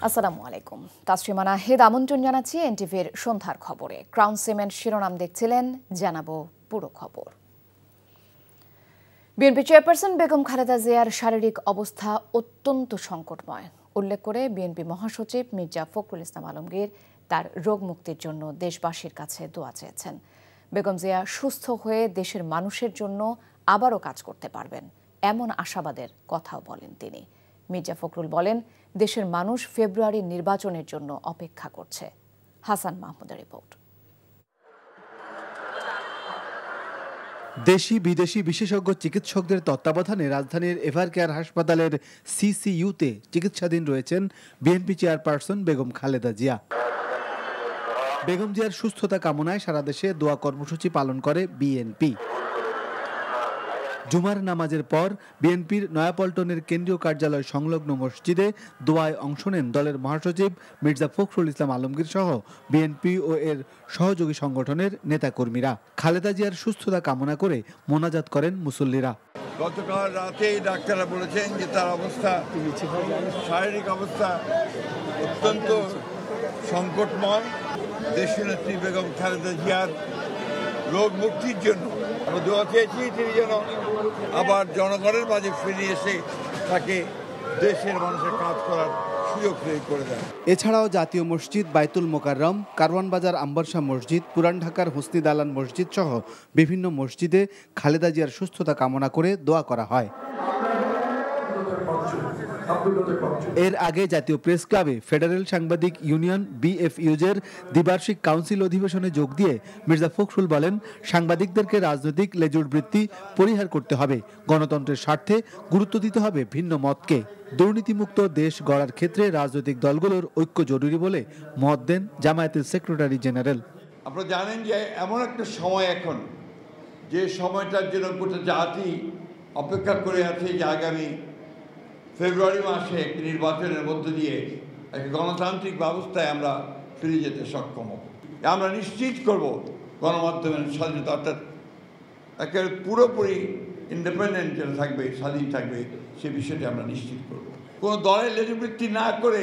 আসসালামু আলাইকুম। তাসরিমা নাহিদ আমন্ত্রণ জানাচ্ছি এনটিভির সন্ধ্যার খবরে। ক্রাউন সিমেন্ট শিরোনাম দেখছিলেন, জানাবো পুরো খবর। বিএনপি চেয়ারপারসন বেগম খালেদা জিয়ার শারীরিক অবস্থা অত্যন্ত সংকটময় উল্লেখ করে বিএনপি মহাসচিব মির্জা ফখরুল ইসলাম আলমগীর তার রোগ মুক্তির জন্য দেশবাসীর কাছে দোয়া চেয়েছেন। বেগম জিয়া সুস্থ হয়ে দেশের মানুষের জন্য আবারও কাজ করতে পারবেন এমন আশাবাদের কথাও বলেন তিনি। মির্জা ফখরুল বলেন, দেশের মানুষ ফেব্রুয়ারির নির্বাচনের জন্য অপেক্ষা করছে। হাসান মাহমুদের রিপোর্ট। দেশি বিদেশি বিশেষজ্ঞ চিকিৎসকদের তত্ত্বাবধানে রাজধানীর এভারকেয়ার হাসপাতালের সিসিইউতে চিকিৎসাধীন রয়েছেন বিএনপি চেয়ারপারসন বেগম খালেদা জিয়া। বেগম জিয়ার সুস্থতা কামনায় সারা দেশে দোয়া কর্মসূচি পালন করে বিএনপি। জুমার নামাজের পর বিএনপির নয়াপল্টনের কেন্দ্রীয় কার্যালয় সংলগ্ন মসজিদে দোয়ায় অংশ নেন দলের মহাসচিব মির্জা ফখরুল ইসলাম আলমগীর সহ বিএনপি ও এর সহযোগী সংগঠনের নেতাকর্মীরা। খালেদা জিয়ার সুস্থতা কামনা করে মোনাজাত করেন মুসল্লিরা। গতকাল রাতেই ডাক্তাররা বলেছেন যে তার অবস্থা, শারীরিক অবস্থা অত্যন্ত সংকটময়। দেশনেত্রী বেগম খালেদা জিয়ার রোগ মুক্তির জন্য আমরা দোয়া চেয়েছি, তিনি যেন আবার জনগণের মাঝে ফিরে এসে তাকে দেশের মানুষের কাজ করার সুযোগ করে দেন। এছাড়াও জাতীয় মসজিদ, বাইতুল মোকাররম, কারওয়ান বাজার আম্বরশাহ মসজিদ, পুরান ঢাকার হুসনি দালান মসজিদ সহ বিভিন্ন মসজিদে খালেদা জিয়ার সুস্থতা কামনা করে দোয়া করা হয়। এর আগে জাতীয় প্রেস ক্লাবে ফেডারেল সাংবাদিক ইউনিয়ন বিএফইউজের দ্বিবার্ষিক কাউন্সিল অধিবেশনে যোগ দিয়ে মির্জা ফখরুল বলেন, সাংবাদিকদেরকে রাজনৈতিক লেজুর বৃত্তি পরিহার করতে হবে, গণতন্ত্রের স্বার্থে গুরুত্ব দিতে হবে ভিন্ন মতকে। দুর্নীতিমুক্ত দেশ গড়ার ক্ষেত্রে রাজনৈতিক দলগুলোর ঐক্য জরুরি বলে মত দেন জামায়াতের সেক্রেটারি জেনারেল। আপনারা জানেন যে এমন একটা সময় এখন, যে সময়টার জন্য গোটা জাতি অপেক্ষা করে আছে যে আগামী ফেব্রুয়ারি মাসে একটি নির্বাচনের মধ্য দিয়ে একটি গণতান্ত্রিক ব্যবস্থায় আমরা ফিরে যেতে সক্ষম হব। আমরা নিশ্চিত করব গণমাধ্যমের স্বাধীনতা, অর্থাৎ একেবারে পুরোপুরি ইন্ডিপেন্ডেন্ট যেটা থাকবে, স্বাধীন থাকবে, সে বিষয়টি আমরা নিশ্চিত করব। কোনো দলের লেজুবৃত্তি না করে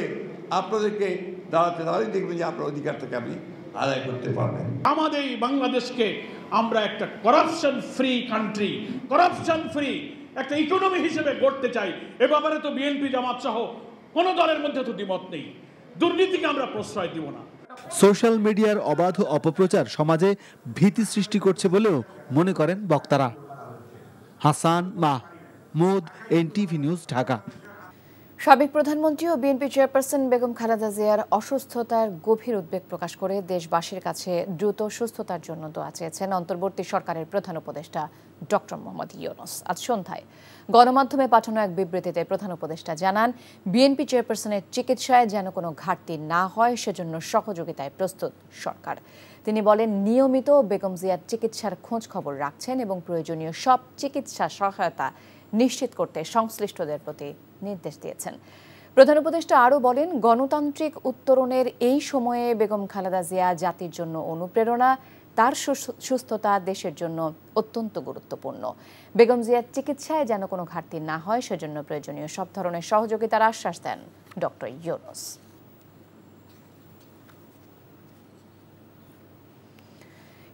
আপনাদেরকে দাঁড়াতে, তাহলেই দেখবেন যে আপনার অধিকারটাকে আপনি আদায় করতে পারবেন। আমাদের এই বাংলাদেশকে আমরা একটা corruption free country, corruption free একটা ইকোনমি হিসেবে গড়তে চাই। এ ব্যাপারে তো বিএনপি জামাত সহ কোনো দলের মধ্যে তো দ্বিমত নেই। দুর্নীতিকে আমরা প্রশ্রয় দিব না। সোশ্যাল মিডিয়ার অবাধ অপপ্রচার সমাজে ভীতি সৃষ্টি করছে বলেও মনে করেন বক্তারা। Hasan Mahmud, NTV news, Dhaka. সাবেক প্রধানমন্ত্রী ও বিএনপি চেয়ারপারসন বেগম খালেদা জিয়ার অসুস্থতার গভীর উদ্বেগ প্রকাশ করে দেশবাসীর কাছে দ্রুত সুস্থতার জন্য দোয়া চেয়েছেন অন্তর্বর্তী সরকারের প্রধান উপদেষ্টা ডক্টর মোহাম্মদ ইউনূস। আজ সন্ধ্যায় গণমাধ্যমে পাঠানো এক বিবৃতিতে প্রধান উপদেষ্টা জানান, বিএনপি চেয়ারপারসনের চিকিৎসায় যেন কোনো ঘাটতি না হয় সেজন্য সহযোগিতায় প্রস্তুত সরকার। তিনি বলেন, নিয়মিত বেগম জিয়ার চিকিৎসার খোঁজ খবর রাখছেন এবং প্রয়োজনীয় সব চিকিৎসা সহায়তা নিশ্চিত করতে সংশ্লিষ্টদের প্রতি নির্দেশ দিয়েছেন। প্রধান উপদেষ্টা আরও বলেন, গণতান্ত্রিক উত্তরণের এই সময়ে বেগম খালেদা জিয়া জাতির জন্য অনুপ্রেরণা, তার সুস্থতা দেশের জন্য অত্যন্ত গুরুত্বপূর্ণ। বেগম জিয়ার চিকিৎসায় যেন কোনো ঘাটতি না হয় সেজন্য প্রয়োজনীয় সব ধরনের সহযোগিতার আশ্বাস দেন ডক্টর ইউনূস।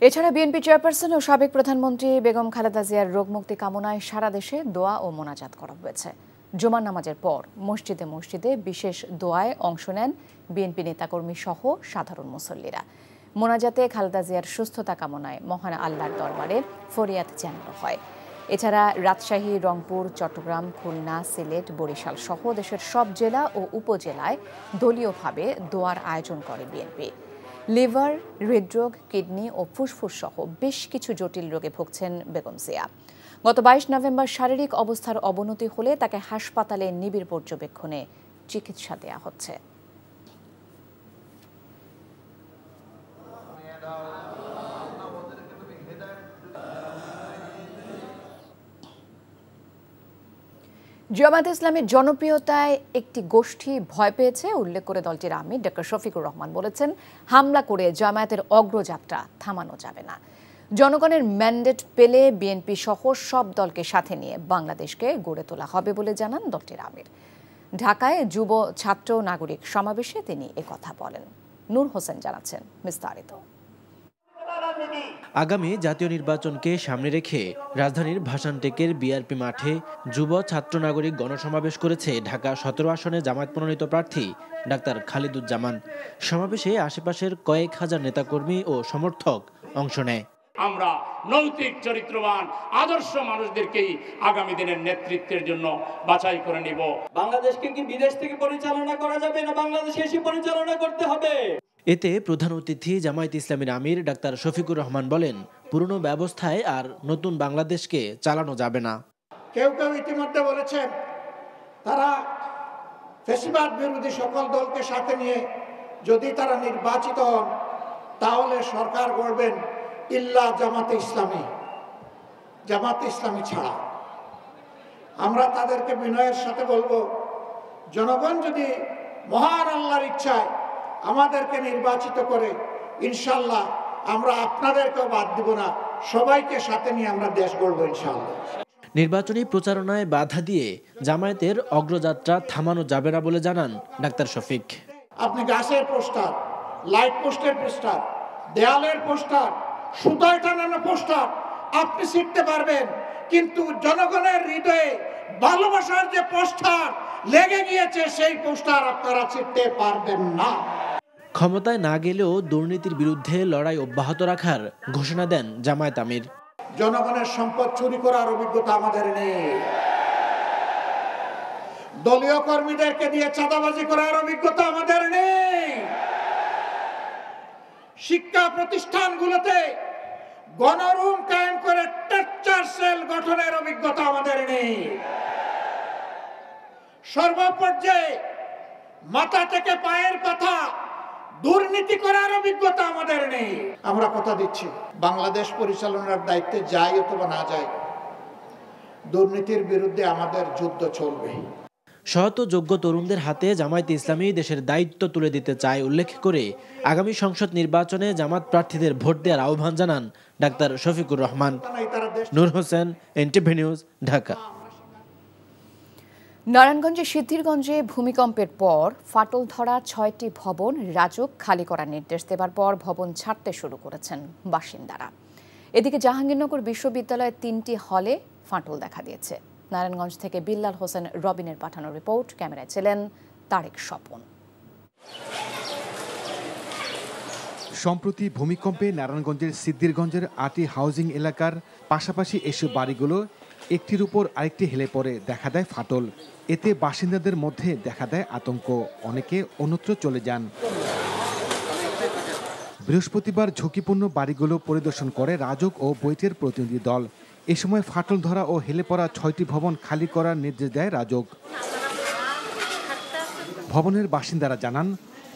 এছাড়া বিএনপি চেয়ারপারসন ও সাবেক প্রধানমন্ত্রী বেগম খালেদা জিয়ার রোগমুক্তি কামনায় সারা দেশে দোয়া ও মোনাজাত করা হয়েছে। জুমার নামাজের পর মসজিদে মসজিদে বিশেষ দোয়ায় অংশ নেন বিএনপি নেতাকর্মী সহ সাধারণ মুসল্লিরা। মোনাজাতে খালেদা জিয়ার সুস্থতা কামনায় মহান আল্লাহর দরবারে ফরিয়াদ জানানো হয়। এছাড়া রাজশাহী, রংপুর, চট্টগ্রাম, খুলনা, সিলেট, বরিশাল সহ দেশের সব জেলা ও উপজেলায় দলীয়ভাবে দোয়ার আয়োজন করে বিএনপি। লিভার, হৃদরোগ, কিডনি ও ফুসফুস সহ বেশ কিছু জটিল রোগে ভুগছেন বেগম জিয়া। গত 22 নভেম্বর শারীরিক অবস্থার অবনতি হলে তাকে হাসপাতালে নিবিড় পর্যবেক্ষণে চিকিৎসা দেওয়া হচ্ছে। জামায়াতে ইসলামের জনপ্রিয়তায় একটি গোষ্ঠী ভয় পেয়েছে উল্লেখ করে দলটির আমির ডক্টর শফিকুর রহমান বলেছেন, হামলা করে জামায়াতের অগ্রযাত্রা থামানো যাবে না। জনগণের ম্যান্ডেট পেলে বিএনপি সহ সব দলকে সাথে নিয়ে বাংলাদেশকে গড়ে তোলা হবে বলে জানান দলটির আমির। ঢাকায় যুব ছাত্র নাগরিক সমাবেশে তিনি একথা বলেন। নূর হোসেন জানাচ্ছেন বিস্তারিত। আগামী জাতীয় নির্বাচনকে সামনে রেখে রাজধানীর ভাসানটেকের বিআরপি মাঠে যুব ছাত্র নাগরিক গণসমাবেশ করেছে ঢাকা 17 আসনে জামায়াত মনোনীত প্রার্থী ডাক্তার খালিদুজ্জামান। সমাবেশে আশেপাশের কয়েক হাজার নেতাকর্মী ও সমর্থক অংশ নেয়। আমরা নৈতিক চরিত্রবান আদর্শ মানুষদেরকেই আগামী দিনের নেতৃত্বের জন্য বাছাই করে নিব। বাংলাদেশকে কি বিদেশ থেকে পরিচালনা করা যাবে না বাংলাদেশে এসে পরিচালনা করতে হবে? এতে প্রধান অতিথি জামায়াত ইসলামীর আমির ডাক্তার শফিকুর রহমান বলেন, পুরনো ব্যবস্থায় আর নতুন বাংলাদেশকে চালানো যাবে না। কেউ কেউ ইতিমধ্যে বলেছেন তারা ফ্যাসিবাদ বিরোধী সকল দলকে সাথে নিয়ে যদি তারা নির্বাচিত হন তাহলে সরকার গড়বেন ইল্লা জামাতে ইসলামী ছাড়া। আমরা তাদেরকে বিনয়ের সাথে বলবো, জনগণ যদি মহান আল্লাহর ইচ্ছায় আমাদেরকে নির্বাচিত করে ইনশাল্লাহ আমরা আপনাদেরকেও বাদ দিব না, সবাইকে সাথে নিয়ে আমরা দেশ গড়ব ইনশাল্লাহ। নির্বাচনী প্রচারণায় বাধা দিয়ে জামায়াতের অগ্রযাত্রা থামানো যাবে না বলে জানান ডাক্তার শফিক। আপনি গাছের পোস্টার, লাইট পোস্টের পোস্টার, দেয়ালের পোস্টার, সুতায় টানানো পোস্টার আপনি ছিঁড়তে পারবেন, কিন্তু জনগণের হৃদয়ে ভালোবাসার যে পোস্টার লেগে গিয়েছে সেই পোস্টার আপনারা ছিঁড়তে পারবেন না। ক্ষমতায় না গেলেও দুর্নীতির বিরুদ্ধে লড়াই অব্যাহত রাখার ঘোষণা দেন জামায়াত আমির। জনগণের সম্পদ চুরি করার অভিজ্ঞতা আমাদের নেই, দলীয় কর্মীদেরকে দিয়ে চাঁদাবাজি করার অভিজ্ঞতা আমাদের নেই, শিক্ষা প্রতিষ্ঠানগুলোতে গণরুম কায়েম করে টর্চার সেল গঠনের অভিজ্ঞতা আমাদের নেই, সর্বপর্যায়ে মাথা থেকে পায়ের কথা দুর্নীতি করার অভিজ্ঞতা আমাদের নেই। আমরা কথা দিচ্ছি, বাংলাদেশ পরিচালনার দায়িত্বে যাই অথবা না যাই, দুর্নীতির বিরুদ্ধে আমাদের যুদ্ধ চলবে। সৎ ও যোগ্য তরুণদের হাতে জামায়াতে ইসলামী দেশের দায়িত্ব তুলে দিতে চায় উল্লেখ করে আগামী সংসদ নির্বাচনে জামাত প্রার্থীদের ভোট দেওয়ার আহ্বান জানান ডাক্তার শফিকুর রহমান। নূর হোসেন, এনটিভি নিউজ, ঢাকা। নারায়ণগঞ্জের সিদ্ধিরগঞ্জে ভূমিকম্পের পর ফাটল ধরা 6টি ভবন রাজুক খালি করার নির্দেশ দেবার পর ভবন ছাড়তে শুরু করেছেন বাসিন্দারা। এদিকে জাহাঙ্গীরনগর বিশ্ববিদ্যালয়ের 3টি হলে ফাটল দেখা দিয়েছে। নারায়ণগঞ্জ থেকে বিল্লাল হোসেন রবিনের পাঠানো রিপোর্ট, ক্যামেরায় ছিলেন তারেক স্বপন। সম্প্রতি ভূমিকম্পে নারায়ণগঞ্জের সিদ্ধিরগঞ্জের 8টি হাউজিং এলাকার পাশাপাশি এসব বাড়িগুলো একটির উপর আরেকটি হেলে পড়ে দেখা দেয় ফাটল। এতে বাসিন্দাদের মধ্যে দেখা দেয় আতঙ্ক, অনেকে অন্যত্র চলে যান। বৃহস্পতিবার ঝুঁকিপূর্ণ বাড়িগুলো পরিদর্শন করে রাজুক ও বৈটের প্রতিনিধি দল। এ সময় ফাটল ধরা ও হেলে পড়া 6টি ভবন খালি করার নির্দেশ দেয় রাজুক। ভবনের বাসিন্দারা জানান,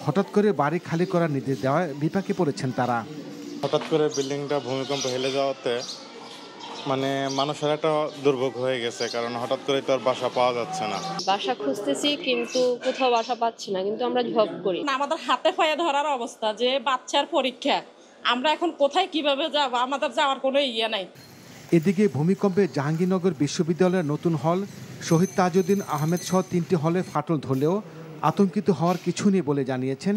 হঠাৎ করে বাড়ি খালি করার নির্দেশ দেওয়ায় বিপাকে পড়েছেন তারা। হঠাৎ করে বিল্ডিংটা ভূমিকম্প হেলে যাওয়াতে মানুষের একটা দুর্ভোগ হয়ে গেছে, কারণ হঠাৎ করে তো আর বাসা পাওয়া যাচ্ছে না। বাসা খুঁজতেছি কিন্তু কোথাও বাসা পাচ্ছি না, কিন্তু আমরা জব করি। আমাদের হাতে পায়ে ধরার অবস্থা, যে বাচ্চার পরীক্ষা, আমরা এখন কোথায় কিভাবে যাব, আমাদের যাওয়ার কোনো ইয়ে নাই। এদিকে ভূমিকম্পে জাহাঙ্গীরনগর বিশ্ববিদ্যালয়ের নতুন হল শহীদ তাজউদ্দিন আহমেদ সহ 3টি হলে ফাটল ধরলেও আতঙ্কিত হওয়ার কিছু নেই বলে জানিয়েছেন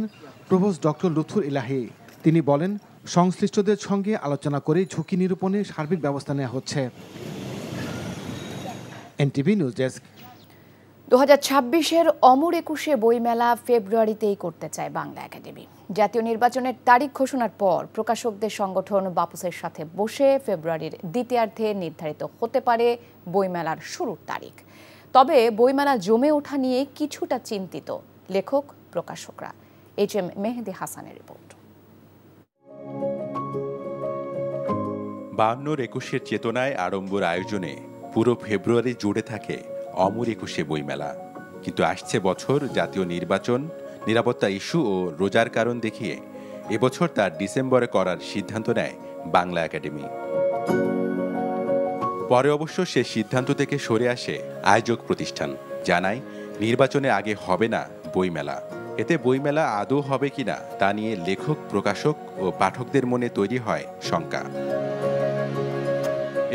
প্রভোস্ট ডক্টর লুৎফুর ইলাহি। তিনি বলেন, সংশ্লিষ্টদের সঙ্গে আলোচনা করে ঝুঁকি নিরূপণে সার্বিক ব্যবস্থা নেওয়া হচ্ছে। NTV news desk. 2026-এর অমর 21শে বইমেলা ফেব্রুয়ারিতেই করতে চায় বাংলা একাডেমি। জাতীয় নির্বাচনের তারিখ ঘোষণার পর প্রকাশকদের সংগঠন বাপুসের সাথে বসে ফেব্রুয়ারির দ্বিতীয়ার্ধে নির্ধারিত হতে পারে বইমেলার শুরুর তারিখ। তবে বইমেলা জমে ওঠা নিয়ে কিছুটা চিন্তিত লেখক প্রকাশকরা। HM মেহেদি হাসানের রিপোর্ট। 52 21-এর চেতনায় আড়ম্বর আয়োজনে পুরো ফেব্রুয়ারি জুড়ে থাকে অমর 21শে বইমেলা। কিন্তু আসছে বছর জাতীয় নির্বাচন, নিরাপত্তা ইস্যু ও রোজার কারণ দেখিয়ে এবছর তার ডিসেম্বরে করার সিদ্ধান্ত নেয় বাংলা একাডেমি। পরে অবশ্য সে সিদ্ধান্ত থেকে সরে আসে আয়োজক প্রতিষ্ঠান, জানায় নির্বাচনের আগে হবে না বইমেলা। এতে বইমেলা আদৌ হবে কিনা তা নিয়ে লেখক, প্রকাশক ও পাঠকদের মনে তৈরি হয় শঙ্কা।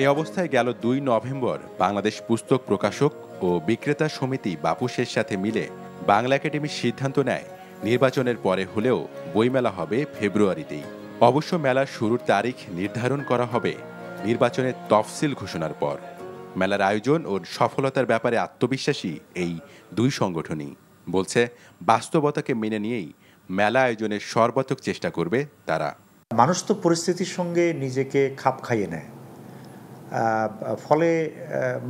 এই অবস্থায় গেল 2 নভেম্বর বাংলাদেশ পুস্তক প্রকাশক ও বিক্রেতা সমিতি বাপুসের সাথে মিলে বাংলা একাডেমির সিদ্ধান্ত নেয় নির্বাচনের পরে হলেও বইমেলা হবে ফেব্রুয়ারিতেই। অবশ্য মেলার শুরুর তারিখ নির্ধারণ করা হবে নির্বাচনের তফসিল ঘোষণার পর। মেলার আয়োজন ও সফলতার ব্যাপারে আত্মবিশ্বাসী এই 2 সংগঠনই। বলছে বাস্তবতাকে মেনে নিয়েই মেলা আয়োজনের সর্বাত্মক চেষ্টা করবে তারা। মানুষ তো পরিস্থিতির সঙ্গে নিজেকে খাপ খাইয়ে নেয়, ফলে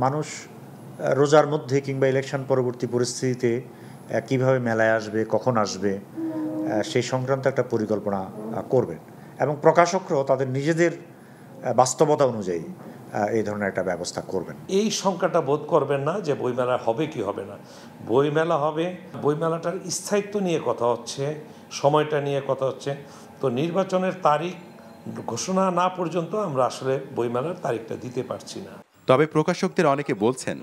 মানুষ রোজার মধ্যে কিংবা ইলেকশন পরবর্তী পরিস্থিতিতে কিভাবে মেলায় আসবে, কখন আসবে, সেই সংক্রান্ত একটা পরিকল্পনা করবেন এবং প্রকাশকরাও তাদের নিজেদের বাস্তবতা অনুযায়ী এই ধরনের একটা ব্যবস্থা করবেন। এই শঙ্কাটা বোধ করবেন না যে বইমেলা হবে কি হবে না। বইমেলা হবে, বইমেলাটার স্থায়িত্ব নিয়ে কথা হচ্ছে, সময়টা নিয়ে কথা হচ্ছে। তো নির্বাচনের তারিখ ঘোষণা না পর্যন্ত আমরা আসলে বইমেলার তারিখটা দিতে পারছি না। তবে প্রকাশকদের অনেকে বলছেন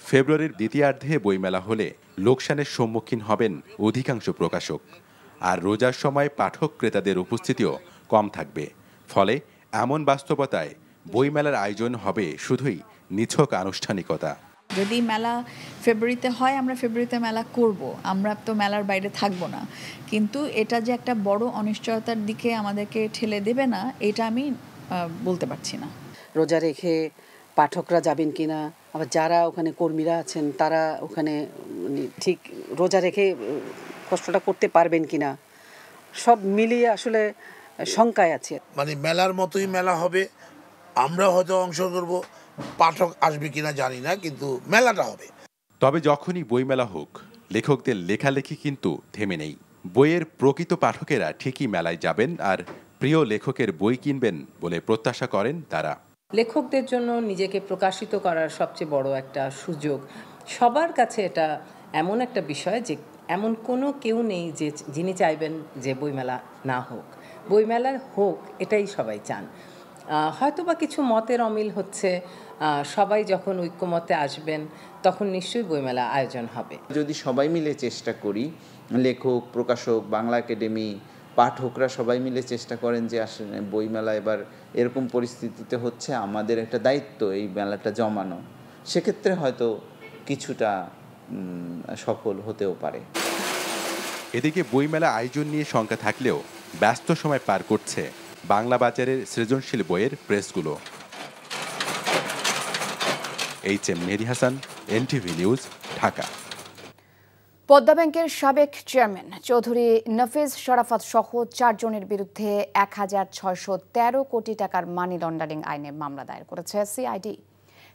ফেব্রুয়ারির দ্বিতীয়ার্ধে বইমেলা হলে লোকসানের সম্মুখীন হবেন অধিকাংশ প্রকাশক, আর রোজার সময় পাঠক ক্রেতাদের উপস্থিতিও কম থাকবে। ফলে এমন বাস্তবতায় বইমেলার আয়োজন হবে শুধুই নিছক আনুষ্ঠানিকতা। যদি মেলা ফেব্রুয়ারিতে হয়, আমরা ফেব্রুয়ারিতে মেলা করব, আমরা তো মেলার বাইরে থাকবো না। কিন্তু এটা যে একটা বড় অনিশ্চয়তার দিকে আমাদেরকে ঠেলে দেবে না, এটা আমি বলতে পারছি না। রোজা রেখে পাঠকরা যাবেন কিনা, আবার যারা ওখানে কর্মীরা আছেন তারা ওখানে ঠিক রোজা রেখে কষ্টটা করতে পারবেন কিনা, সব মিলিয়ে আসলে শঙ্কায় আছে। মানে মেলার মতোই মেলা হবে, আমরা হয়তো অংশ করব, পাঠক আসবে কিনা জানি না, কিন্তু মেলাটা হবে। তবে যখনই বইমেলা হোক, লেখকদের লেখালেখি কিন্তু থেমে নেই। বইয়ের প্রকৃত পাঠকেরা ঠিকই মেলায় যাবেন আর প্রিয় লেখকের বই কিনবেন বলে প্রত্যাশা করেন তারা। লেখকদের জন্য নিজেকে প্রকাশিত করার সবচেয়ে বড় একটা সুযোগ। সবার কাছে এটা এমন একটা বিষয় যে এমন কোনো কেউ নেই যে যিনি চাইবেন যে বইমেলা না হোক। বইমেলা হোক, এটাই সবাই চান। হয়তোবা কিছু মতের অমিল হচ্ছে, সবাই যখন ঐক্যমতে আসবেন তখন নিশ্চয়ই বইমেলা আয়োজন হবে। যদি সবাই মিলে চেষ্টা করি, লেখক, প্রকাশক, বাংলা একাডেমি, পাঠকরা সবাই মিলে চেষ্টা করেন যে আসলে বইমেলা এবার এরকম পরিস্থিতিতে হচ্ছে, আমাদের একটা দায়িত্ব এই মেলাটা জমানো, সেক্ষেত্রে হয়তো কিছুটা সফল হতেও পারে। এদিকে বইমেলা আয়োজন নিয়ে শঙ্কা থাকলেও ব্যস্ত সময় পার করছে বাংলা বাজারের সৃজনশীল বইয়ের প্রেসগুলো। HM মেহেদী হাসান, NTV নিউজ, ঢাকা। পদ্মা ব্যাংকের সাবেক চেয়ারম্যান চৌধুরী নফিজ শরাফত সহ 4 জনের বিরুদ্ধে 1613 কোটি টাকার মানি লন্ডারিং আইনে মামলা দায়ের করেছে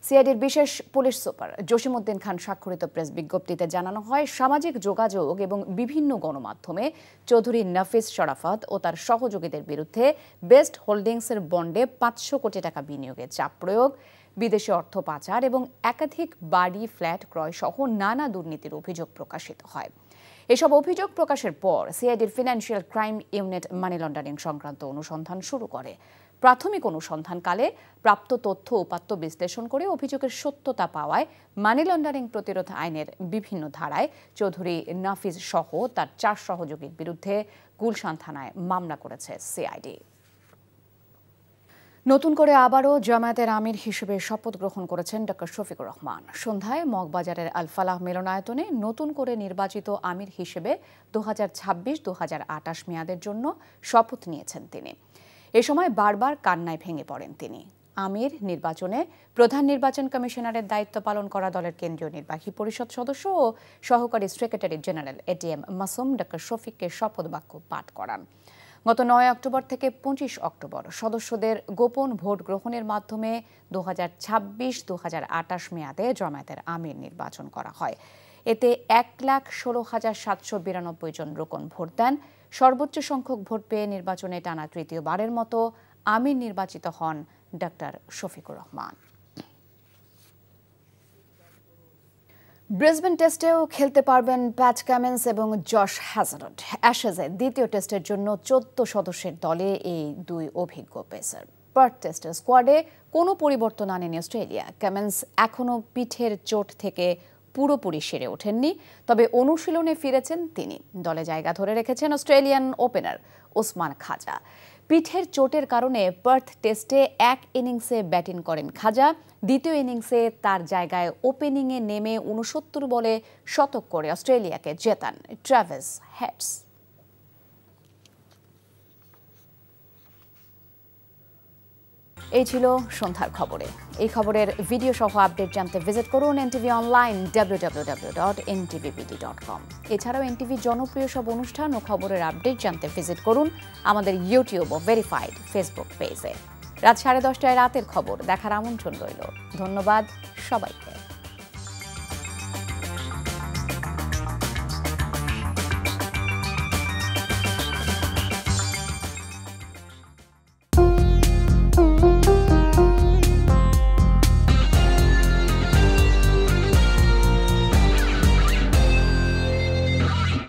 সিআইডির বিশেষ পুলিশ সুপার জসিমউদ্দিন খান স্বাক্ষরিত প্রেস বিজ্ঞপ্তিতে জানানো হয়, সামাজিক যোগাযোগ এবং বিভিন্ন গণমাধ্যমে চৌধুরী নফিজ শরাফত ও তার সহযোগীদের বিরুদ্ধে বেস্ট হোল্ডিংসের বন্ডে 500 কোটি টাকা বিনিয়োগে চাপ প্রয়োগ, বিদেশি অর্থ পাচার এবং একাধিক বাড়ি, ফ্ল্যাট ক্রয় সহ নানা দুর্নীতির অভিযোগ প্রকাশিত হয়। এসব অভিযোগ প্রকাশের পর সিআইডির financial crime unit money laundering সংক্রান্ত অনুসন্ধান শুরু করে। প্রাথমিক অনুসন্ধানকালে প্রাপ্ত তথ্য উপাত্ত বিশ্লেষণ করে অভিযোগের সত্যতা পাওয়ায় মানি লন্ডারিং প্রতিরোধ আইনের বিভিন্ন ধারায় চৌধুরী নাফিজ সহ তার 4 সহযোগীর বিরুদ্ধে গুলশান থানায় মামলা করেছে সিআইডি। নতুন করে আবারও জামায়াতের আমির হিসেবে শপথ গ্রহণ করেছেন ডক্টর শফিকুর রহমান। সন্ধ্যায় মগবাজারের আল ফালাহ মিলনায়তনে নতুন করে নির্বাচিত আমির হিসেবে 2026-2028 মেয়াদের জন্য শপথ নিয়েছেন তিনি। এ সময় বারবার কান্নায় ভেঙে পড়েন তিনি। আমির নির্বাচনে প্রধান নির্বাচন কমিশনারের দায়িত্ব পালন করা দলের কেন্দ্রীয় নির্বাহী পরিষদ সদস্য ও সহকারী secretary general ATM Masum doctor শফিককে শপথ বাক্য পাঠ করান। গত 9 অক্টোবর থেকে 25 অক্টোবর সদস্যদের গোপন ভোট গ্রহণের মাধ্যমে 2026-2028 মেয়াদে জামায়াতের আমির নির্বাচন করা হয়। এতে 1,16,792 জন রোকন ভোট দেন। সর্বোচ্চ সংখ্যক ভোট পেয়ে নির্বাচনে টানা তৃতীয়বারের মতো আমির নির্বাচিত হন ডক্টর শফিকুর রহমান। ব্রিসবেন টেস্টেও খেলতে পারবেন প্যাট কামিন্স এবং জশ হ্যাজার্ড। অ্যাশেজে দ্বিতীয় টেস্টের জন্য 14 সদস্যের দলে এই 2 অভিজ্ঞ পেসার। পার্থ টেস্টের স্কোয়াডে কোনো পরিবর্তন আনেনি অস্ট্রেলিয়া। কামিন্স এখনও পিঠের চোট থেকে পুরোপুরি সেরে ওঠেননি, তবে অনুশীলনে ফিরেছেন তিনি। দলে জায়গা ধরে রেখেছেন অস্ট্রেলিয়ান ওপেনার ওসমান খাজা। পিঠের চোটের কারণে পার্থ টেস্টে এক ইনিংসে ব্যাটিং করেন খাজা। দ্বিতীয় ইনিংসে তার জায়গায় ওপেনিংয়ে নেমে ৬৯ বলে শতক করে অস্ট্রেলিয়াকে জেতান ট্রাভিস হেডস। এই ছিল সন্ধ্যার খবরে। এই খবরের ভিডিও সহ আপডেট জানতে ভিজিট করুন এনটিভি অনলাইন www.ntvpd.com। এছাড়াও এনটিভি জনপ্রিয় সব অনুষ্ঠান ও খবরের আপডেট জানতে ভিজিট করুন আমাদের ইউটিউব ও ভেরিফাইড ফেসবুক পেজে। রাত 10:30টায় রাতের খবর দেখার আমন্ত্রণ রইল। ধন্যবাদ সবাইকে।